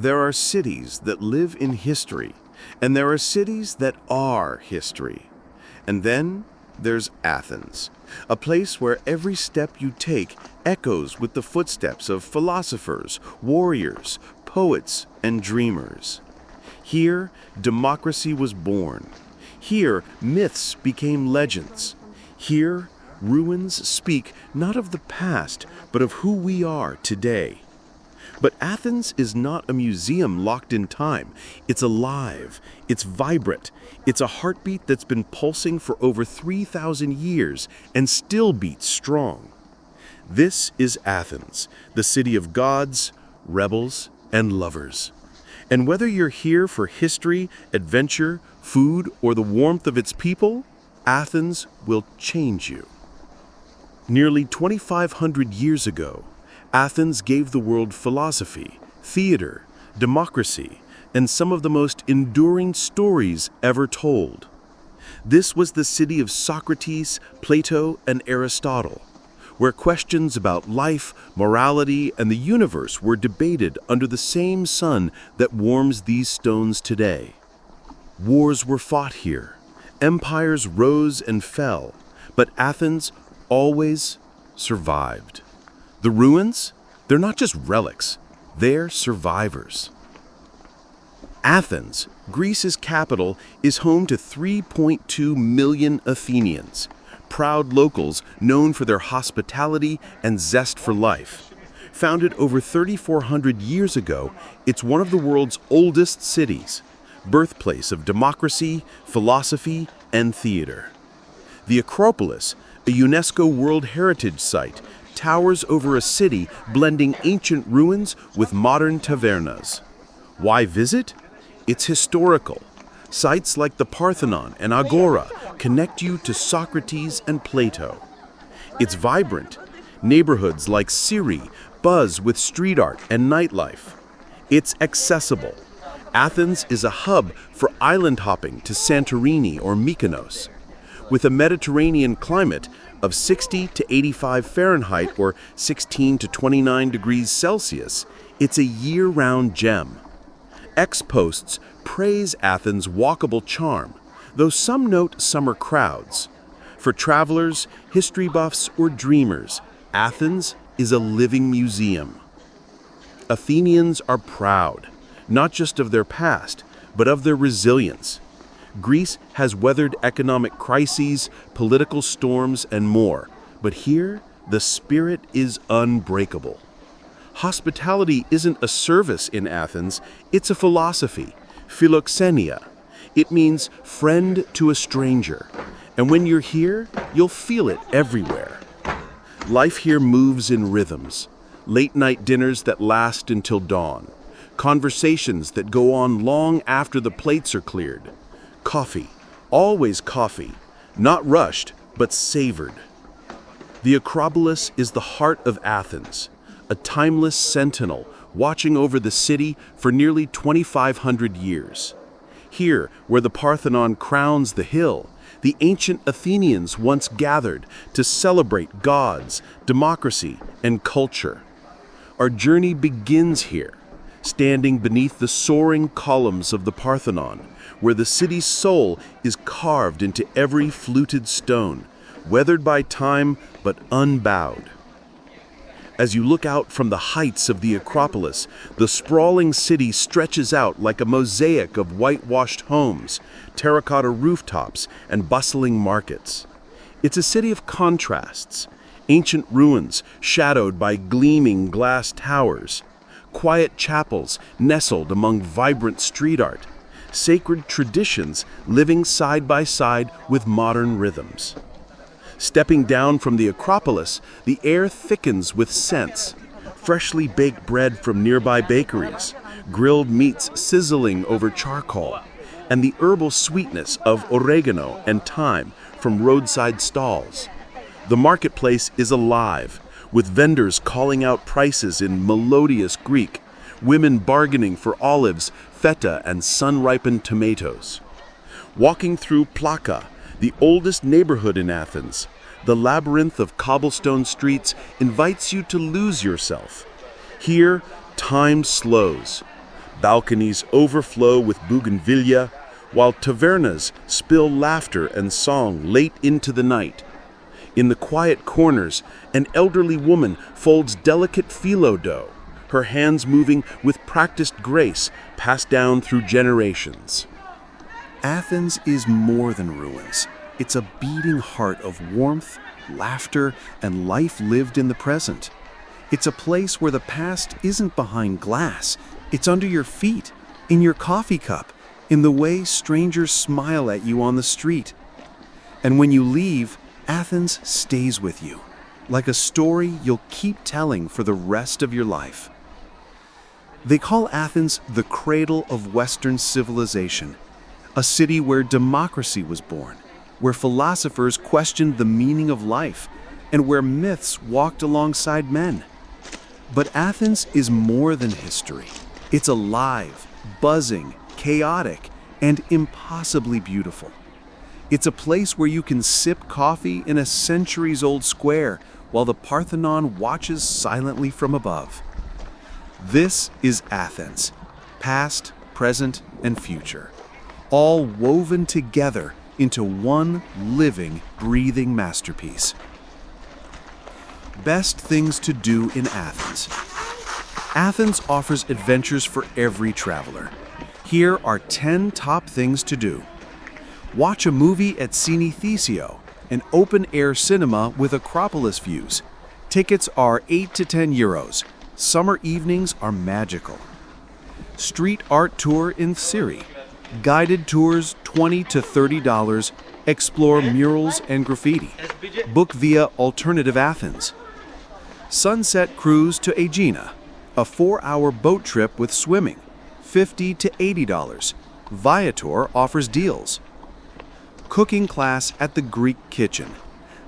There are cities that live in history, and there are cities that are history. And then there's Athens, a place where every step you take echoes with the footsteps of philosophers, warriors, poets, and dreamers. Here, democracy was born. Here, myths became legends. Here, ruins speak not of the past, but of who we are today. But Athens is not a museum locked in time. It's alive, it's vibrant, it's a heartbeat that's been pulsing for over 3,000 years and still beats strong. This is Athens, the city of gods, rebels, and lovers. And whether you're here for history, adventure, food, or the warmth of its people, Athens will change you. Nearly 2,500 years ago, Athens gave the world philosophy, theater, democracy, and some of the most enduring stories ever told. This was the city of Socrates, Plato, and Aristotle, where questions about life, morality, and the universe were debated under the same sun that warms these stones today. Wars were fought here, empires rose and fell, but Athens always survived. The ruins, they're not just relics, they're survivors. Athens, Greece's capital, is home to 3.2 million Athenians, proud locals known for their hospitality and zest for life. Founded over 3,400 years ago, it's one of the world's oldest cities, birthplace of democracy, philosophy, and theater. The Acropolis, a UNESCO World Heritage Site, towers over a city blending ancient ruins with modern tavernas. Why visit? It's historical. Sites like the Parthenon and Agora connect you to Socrates and Plato. It's vibrant. Neighborhoods like Psyrri buzz with street art and nightlife. It's accessible. Athens is a hub for island hopping to Santorini or Mykonos. With a Mediterranean climate of 60 to 85 Fahrenheit or 16 to 29 degrees Celsius, it's a year-round gem. Ex-posts praise Athens' walkable charm, though some note summer crowds. For travelers, history buffs, or dreamers, Athens is a living museum. Athenians are proud, not just of their past, but of their resilience. Greece has weathered economic crises, political storms, and more, but here the spirit is unbreakable. Hospitality isn't a service in Athens, it's a philosophy, philoxenia. It means friend to a stranger, and when you're here, you'll feel it everywhere. Life here moves in rhythms, late-night dinners that last until dawn, conversations that go on long after the plates are cleared. Coffee, always coffee, not rushed, but savored. The Acropolis is the heart of Athens, a timeless sentinel watching over the city for nearly 2,500 years. Here, where the Parthenon crowns the hill, the ancient Athenians once gathered to celebrate gods, democracy, and culture. Our journey begins here, standing beneath the soaring columns of the Parthenon, where the city's soul is carved into every fluted stone, weathered by time but unbowed. As you look out from the heights of the Acropolis, the sprawling city stretches out like a mosaic of whitewashed homes, terracotta rooftops, and bustling markets. It's a city of contrasts, ancient ruins shadowed by gleaming glass towers, quiet chapels nestled among vibrant street art, sacred traditions living side by side with modern rhythms. Stepping down from the Acropolis, the air thickens with scents. Freshly baked bread from nearby bakeries, grilled meats sizzling over charcoal, and the herbal sweetness of oregano and thyme from roadside stalls. The marketplace is alive, with vendors calling out prices in melodious Greek, women bargaining for olives, feta, and sun-ripened tomatoes. Walking through Plaka, the oldest neighborhood in Athens, the labyrinth of cobblestone streets invites you to lose yourself. Here, time slows. Balconies overflow with bougainvillea, while tavernas spill laughter and song late into the night. In the quiet corners, an elderly woman folds delicate phyllo dough, her hands moving with practiced grace passed down through generations. Athens is more than ruins. It's a beating heart of warmth, laughter, and life lived in the present. It's a place where the past isn't behind glass. It's under your feet, in your coffee cup, in the way strangers smile at you on the street. And when you leave, Athens stays with you, like a story you'll keep telling for the rest of your life. They call Athens the cradle of Western civilization, a city where democracy was born, where philosophers questioned the meaning of life, and where myths walked alongside men. But Athens is more than history. It's alive, buzzing, chaotic, and impossibly beautiful. It's a place where you can sip coffee in a centuries-old square while the Parthenon watches silently from above. This is Athens, past, present, and future, all woven together into one living, breathing masterpiece. Best things to do in Athens. Athens offers adventures for every traveler. Here are 10 top things to do. Watch a movie at Cine, an open-air cinema with Acropolis views. Tickets are 8 to 10 euros. Summer evenings are magical. Street art tour in Psyrri. Guided tours $20 to $30. Explore murals and graffiti. Book via Alternative Athens. Sunset cruise to Aegina. A 4-hour boat trip with swimming. $50 to $80. Viator offers deals. Cooking class at the Greek kitchen.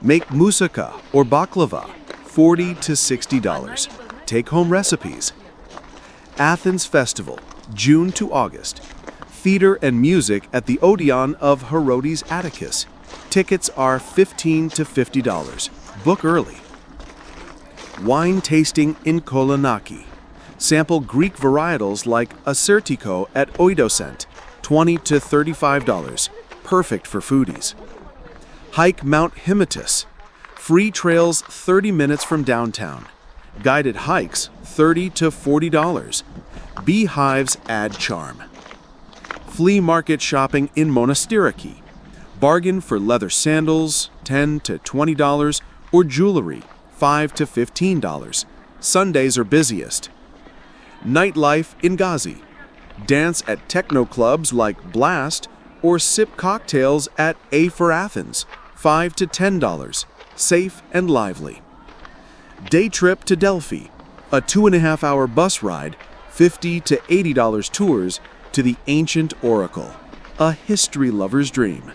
Make moussaka or baklava. $40 to $60. Take-home recipes. Athens Festival, June to August. Theater and music at the Odeon of Herodes Atticus. Tickets are $15 to $50. Book early. Wine tasting in Kolonaki. Sample Greek varietals like Asertiko at Oidocent, $20 to $35. Perfect for foodies. Hike Mount Hymettus. Free trails 30 minutes from downtown. Guided hikes $30 to $40. Beehives add charm. Flea market shopping in Monastiriki. Bargain for leather sandals $10 to $20 or jewelry $5 to $15. Sundays are busiest. Nightlife in Gazi. Dance at techno clubs like Blast or sip cocktails at A for Athens $5 to $10. Safe and lively. Day trip to Delphi, a 2.5-hour bus ride, $50 to $80 tours to the ancient oracle, a history lover's dream.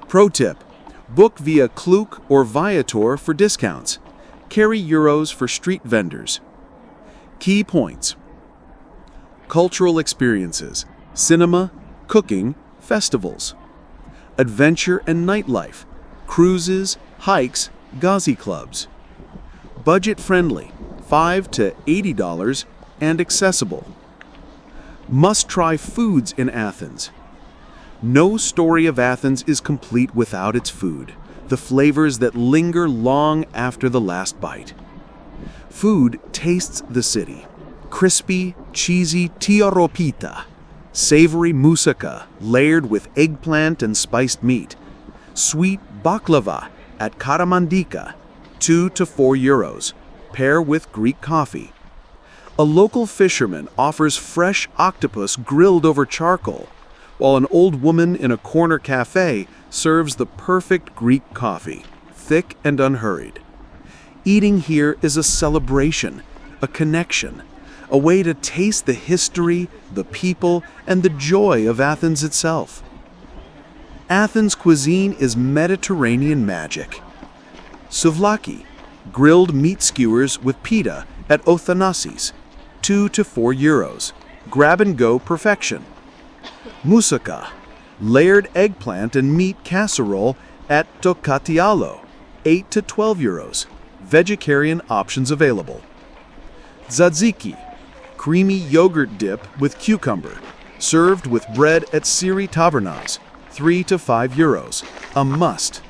Pro tip, book via Klook or Viator for discounts. Carry euros for street vendors. Key points. Cultural experiences, cinema, cooking, festivals. Adventure and nightlife, cruises, hikes, Gazi clubs. Budget-friendly, $5 to $80 and accessible. Must-try foods in Athens. No story of Athens is complete without its food, the flavors that linger long after the last bite. Food tastes the city. Crispy, cheesy tiaropita, savory moussaka layered with eggplant and spiced meat, sweet baklava at Karamandika, 2 to 4 euros. Pair with Greek coffee. A local fisherman offers fresh octopus grilled over charcoal, while an old woman in a corner cafe serves the perfect Greek coffee, thick and unhurried. Eating here is a celebration, a connection, a way to taste the history, the people, and the joy of Athens itself. Athens cuisine is Mediterranean magic. Souvlaki, grilled meat skewers with pita at Othanasis, 2 to 4 euros. Grab-and-go perfection. Moussaka, layered eggplant and meat casserole at Tokatialo, 8 to 12 euros. Vegetarian options available. Tzatziki, creamy yogurt dip with cucumber, served with bread at Psyrri tavernas, 3 to 5 euros, a must.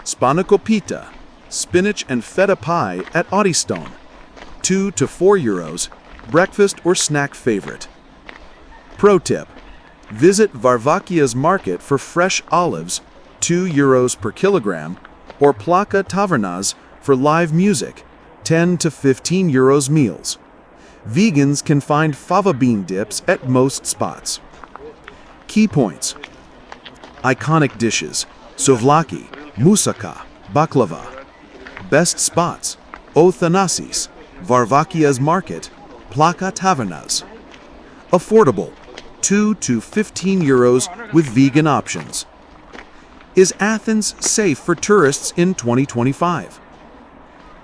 Spanakopita, spinach and feta pie at Augustone, 2 to 4 euros, breakfast or snack favorite. Pro tip: visit Varvakia's market for fresh olives, 2 euros per kilogram, or Plaka tavernas for live music, 10 to 15 euros meals. Vegans can find fava bean dips at most spots. Key points: iconic dishes, souvlaki, moussaka, baklava. Best spots: Othanasis, Varvakia's market, Plaka tavernas. Affordable: 2 to 15 euros with vegan options. Is Athens safe for tourists in 2025?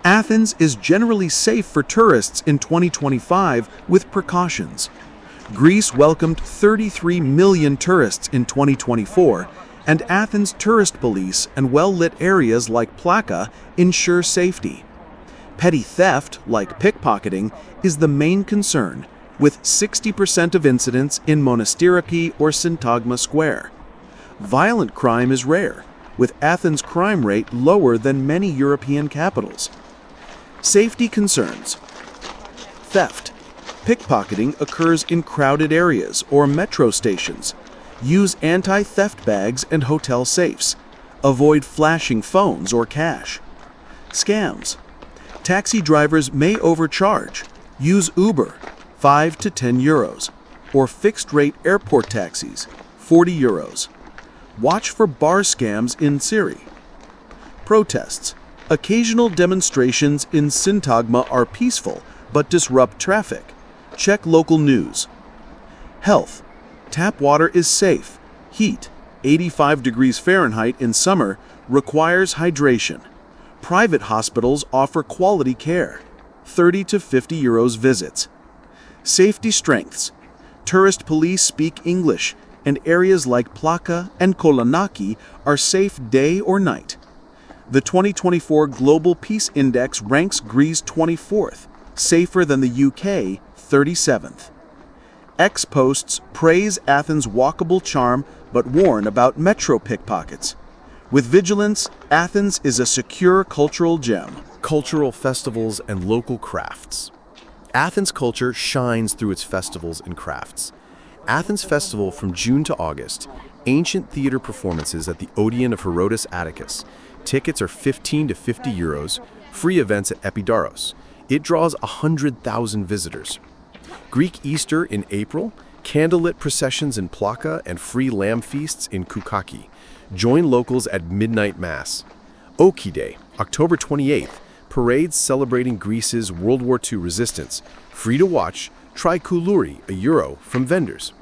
Athens is generally safe for tourists in 2025 with precautions. Greece welcomed 33 million tourists in 2024, and Athens tourist police and well-lit areas like Plaka ensure safety. Petty theft, like pickpocketing, is the main concern, with 60% of incidents in Monastiriki or Syntagma Square. Violent crime is rare, with Athens' crime rate lower than many European capitals. Safety concerns: theft. Pickpocketing occurs in crowded areas or metro stations. Use anti-theft bags and hotel safes. Avoid flashing phones or cash. Scams. Taxi drivers may overcharge. Use Uber, 5 to 10 euros, or fixed-rate airport taxis, 40 euros. Watch for bar scams in Psyrri. Protests. Occasional demonstrations in Syntagma are peaceful but disrupt traffic. Check local news. Health. Tap water is safe. Heat, 85 degrees Fahrenheit in summer, requires hydration. Private hospitals offer quality care. 30 to 50 euros visits. Safety strengths. Tourist police speak English, and areas like Plaka and Kolonaki are safe day or night. The 2024 Global Peace Index ranks Greece 24th, safer than the UK 37th. X posts praise Athens' walkable charm but warn about metro pickpockets. With vigilance, Athens is a secure cultural gem. Cultural festivals and local crafts. Athens culture shines through its festivals and crafts. Athens Festival from June to August. Ancient theater performances at the Odeon of Herodotus Atticus. Tickets are 15 to 50 euros. Free events at Epidaros. It draws 100,000 visitors. Greek Easter in April. Candlelit processions in Plaka and free lamb feasts in Koukaki. Join locals at midnight mass. Oki Day, October 28th. Parades celebrating Greece's World War II resistance. Free to watch. Try koulouri, €1, from vendors.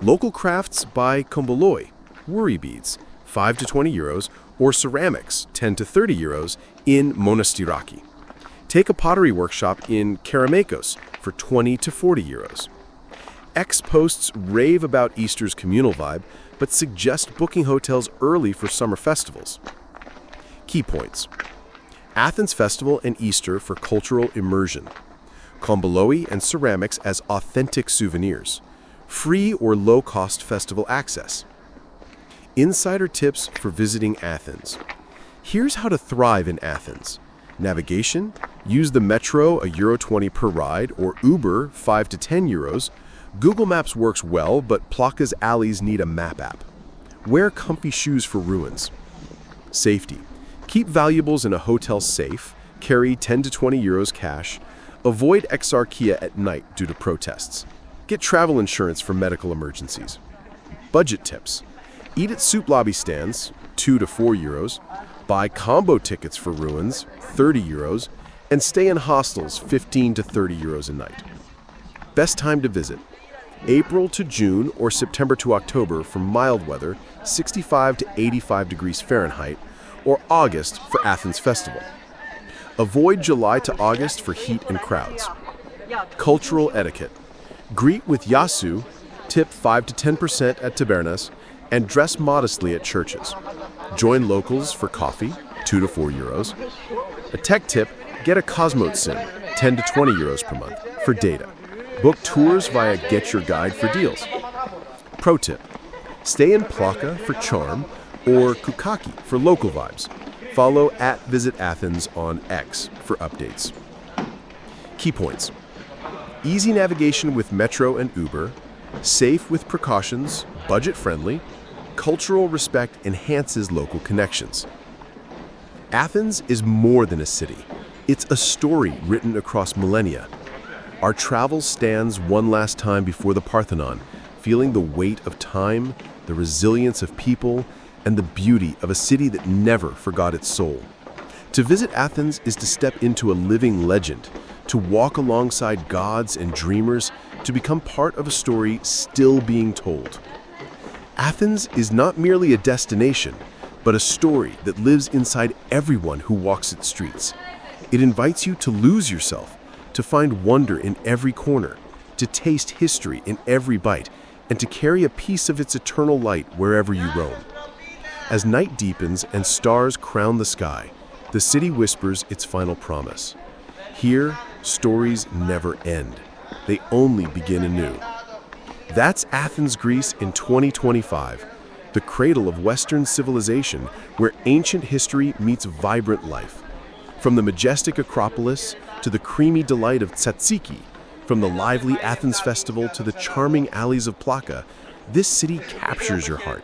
Local crafts by Komboloi, worry beads, 5 to 20 euros, or ceramics, 10 to 30 euros, in Monastiraki. Take a pottery workshop in Kerameikos for 20 to 40 euros. X posts rave about Easter's communal vibe, but suggest booking hotels early for summer festivals. Key points: Athens Festival and Easter for cultural immersion. Komboloi and ceramics as authentic souvenirs. Free or low-cost festival access. Insider tips for visiting Athens. Here's how to thrive in Athens. Navigation: use the metro, €1.20 per ride, or Uber, 5 to 10 euros. Google Maps works well, but Plaka's alleys need a map app. Wear comfy shoes for ruins. Safety: keep valuables in a hotel safe. Carry 10 to 20 euros cash. Avoid exarchia at night due to protests. Get travel insurance for medical emergencies. Budget tips: eat at soup lobby stands, 2 to 4 euros. Buy combo tickets for ruins, 30 euros. And stay in hostels, 15 to 30 euros a night. Best time to visit: April to June or September to October for mild weather, 65 to 85 degrees Fahrenheit, or August for Athens Festival. Avoid July to August for heat and crowds. Cultural etiquette: greet with yasu, tip 5 to 10% at tabernas, and dress modestly at churches. Join locals for coffee, 2 to 4 euros. A tech tip: get a Cosmote SIM, 10 to 20 euros per month, for data. Book tours via Get Your Guide for deals. Pro tip: stay in Plaka for charm or Kukaki for local vibes. Follow @Visit Athens on X for updates. Key points: easy navigation with Metro and Uber, safe with precautions, budget-friendly, cultural respect enhances local connections. Athens is more than a city. It's a story written across millennia. Our travel stands one last time before the Parthenon, feeling the weight of time, the resilience of people, and the beauty of a city that never forgot its soul. To visit Athens is to step into a living legend, to walk alongside gods and dreamers, to become part of a story still being told. Athens is not merely a destination, but a story that lives inside everyone who walks its streets. It invites you to lose yourself, to find wonder in every corner, to taste history in every bite, and to carry a piece of its eternal light wherever you roam. As night deepens and stars crown the sky, the city whispers its final promise. Here, stories never end. They only begin anew. That's Athens, Greece in 2025, the cradle of Western civilization where ancient history meets vibrant life. From the majestic Acropolis to the creamy delight of tzatziki, from the lively Athens Festival to the charming alleys of Plaka, this city captures your heart.